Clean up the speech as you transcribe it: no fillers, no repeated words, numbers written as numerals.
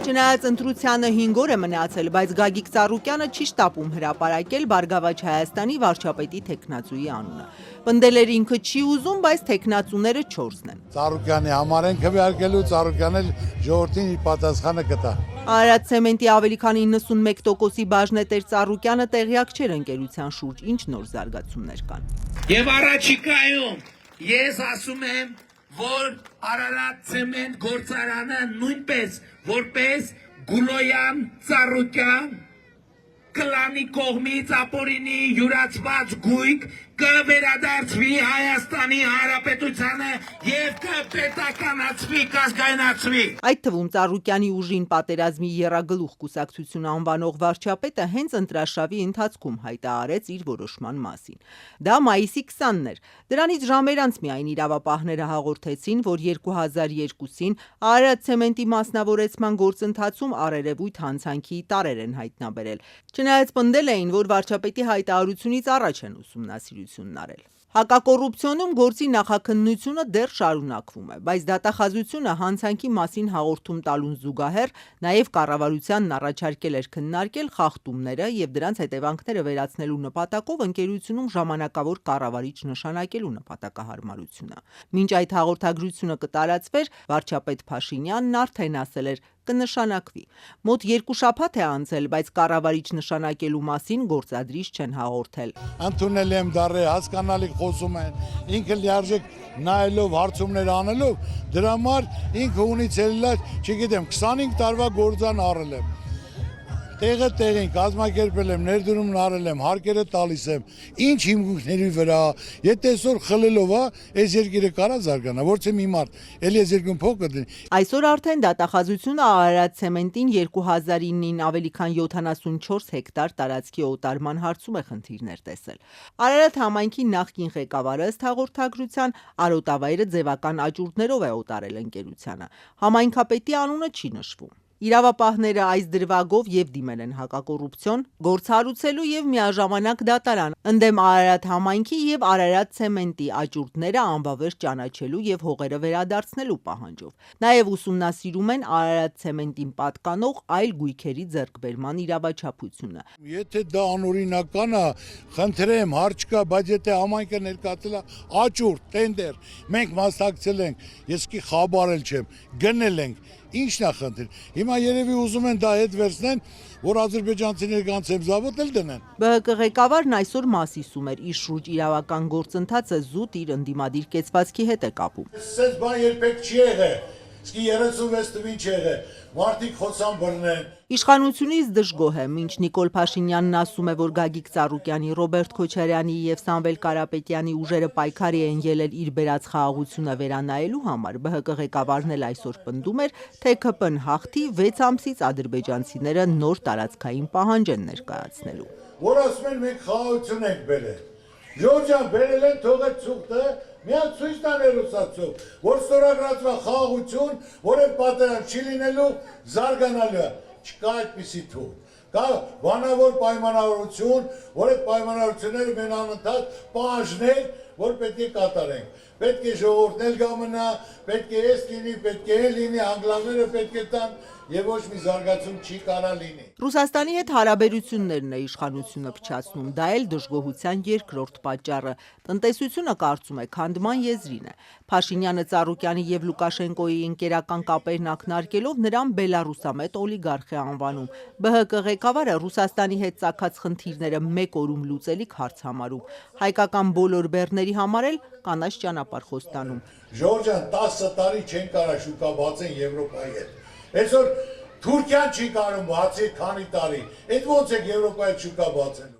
Չնայած ընտրությանը 5 օր է մնացել, բայց Գագիկ Ծառուկյանը չի շտապում հրապարակել Բարգավաճ Հայաստանի վարչապետի թեկնածուի անունը։ Պնդել էր ինքը չի ուզում, բայց թեկնածուները 4-ն են։ Ծառուկյանի համար են քվեարկելու, Ծառուկյանն էլ ժողովրդին իր պատասխանը կտա։ Արարատ ցեմենտի ավելի քան 91%-ի բաժնետեր Ծառուկյանը տեղյակ չէր ընկերության շուրջ ինչ նոր զարգացումներ կան։ Եվ առաջիկայում ես ասում եմ, որ Արարատ ցեմենտ գործարանը նույնպես որպես Գուլոյան Ծառուկյան կլանի կողմից ապօրինի յուրացված գույք կվերադարձվի Հայաստանի Հանրապետությանը եւ կպետականացվի, կազգայնացվի։ Այդ թվում Ծառուկյանի ուժին պատերազմի եռագլուխ կուսակցություն անվանող վարչապետը հենց ընտրաշավի ընթացքում հայտարարեց իր որոշման մասին։ Դա մայիսի 20-ն էր։ Դրանից ժամեր անց միայն իրավապահները հաղորդեցին, որ 2002-ին Արարատ ցեմենտի մասնավորեցման գործընթացում առերևույթ հանցանքի տարրեր են հայտնաբերել։ Չնայած պնդել էին, որ վարչապետի հայտարարությունից առաջ են ուսումնասիրությունն արել։ Հակակոռուպցիոնում գործի նախաքննությունը դեռ շարունակվում է, բայց դատախազությունը հանցանքի մասին հաղորդում տալուն զուգահեռ նաև կառավարությանն առաջարկել էր քննարկել խախտումները եւ դրանց հետևանքները վերացնելու նպատակով ընկերությունում ժամանակավոր կառավարիչ նշանակելու նպատակահարմարությունը։ Մինչ այդ հաղորդագրությունը կտարածվեր, վարչապետ Փաշինյանն արդեն ասել էր կնշանակվի։ Մոտ 2 շաբաթ է անցել, բայց կառավարիչ նշանակելու մասին գործադրիչ չեն հաղորդել։ Ընդունել եմ դառը հասկանալի խոսում են, ինքը լիարժեք նայելով հարցումներ անելով, դրա համար ինքը ունի ցելլար, չգիտեմ, 25 տարվա գործան առել եմ։ Տեղը տեղին կազմակերպել եմ, ներդրումն արել եմ, հարկերը տալիս եմ։ Ինչ հիմունքների վրա, եթե այսօր խլելով է, այս երկիրը կարա զարգանա, ոչ թե մի մարդ, էլի այս երկրում փող կդնի։ Այսօր արդեն դատախազությունը Արարատ ցեմենտին 2009-ին ավելի քան 74 հեկտար տարածքի օտարման հարցում է խնդիրներ տեսել։ Արարատ համայնքի նախկին ղեկավարը ըստ հաղորդագրության արոտավայրը ձևական աճուրդներով է օտարել ընկերությանը։ Համայնքապետի անունը չի նշվում։ Իրավապահները այս դրվագով եւ դիմել են հակակոռուպցիոն, գործ հարուցելու եւ միաժամանակ դատարան ընդդեմ Արարատ համայնքի եւ Արարատ ցեմենտի աճուրդները անվավեր ճանաչելու եւ հողերը վերադարձնելու պահանջով։ Նաեւ ուսումնասիրում են Արարատ ցեմենտին պատկանող այլ գույքերի ձեռքբերման իրավաչափությունը։ Եթե դա անօրինական է, խնդրեմ, հարց կա, բայց եթե համայնքը ներկայացել է աճուրդ, տենդեր, մենք մասնակցել ենք, ես კი խաբարել չեմ, գնել ենք, ինչն է խնդիր։ Հիմա երևի ուզում են դա հետ վերցնեն, որ ադրբեջանցիները կանց եմ զավոտ էլ դնեն։ ԲՀԿ ղեկավարն այսօր մասիսում էր իր շուրջ իրավական գործընթացը զուտ իր ընդդիմադիր կեցվածքի հետ է կապում։ Սենց բան երբեք չի եղել։ Իսկ 36 թվին չի եղել։ Մարդիկ խոցան բռնեն։ Իշխանությունից դժգոհ է, մինչ Նիկոլ Փաշինյանն ասում է, որ Գագիկ Ծառուկյանի, Ռոբերտ Քոչարյանի եւ Սամվել Կարապետյանի ուժերը պայքարի են ելել իր բերած խաղաղությունը վերանայելու համար, ԲՀԿ ղեկավարն էլ այսօր պնդում էր, թե ԿՊ-ն հաղթի 6 ամսից ադրբեջանցիները նոր տարածքային պահանջ են ներկայացնելու։ Որ ասում են մենք խաղաղություն ենք բերել։ Ժորժան բերել են թողել ցուղթը, միան ցույց տան հերոսացող, որ ստորագրածվա խաղաղություն, որ այդ պատերազմ չի լինելու, զարգանալու է, չկա այդպիսի թուղթ։ Կա բանավոր պայմանավորություն, որ այդ պայմանավորությունները մեն անընդհատ պահանջներ, որ պետք է կատարենք։ Պետք է ժողովուրդն էլ գամնա, պետք է էս լինի, պետք է էլ լինի, անգլանները պետք է տան եւ ոչ մի զարգացում չի կարա լինի։ Ռուսաստանի հետ հարաբերություններն է իշխանությունը փչացնում, դա էլ դժգոհության երկրորդ պատճառը։ Տնտեսությունը կարծում է քանդման եզրին է։ Փաշինյանը Ծառուկյանի եւ Լուկաշենկոյի ընկերական կապերն ակնարկելով նրան բելարուսամետ օլիգարխ է անվանում։ ԲՀԿ ղեկավարը Ռուսաստանի հետ ծագած խնդիրները մեկ օրում լուծելիք հարց համարում։ Հայկական բոլոր բեռների համար էլ կանաչ ճանապարհ խոստանում։ Ժորժան 10 տարի չեն կարա շուկա բացեն Եվրոպայի հետ։ Այսօր Թուրքիան չի կարող բացի քանի տարի։ Այդ ոնց է Եվրոպայի շուկա բացելու։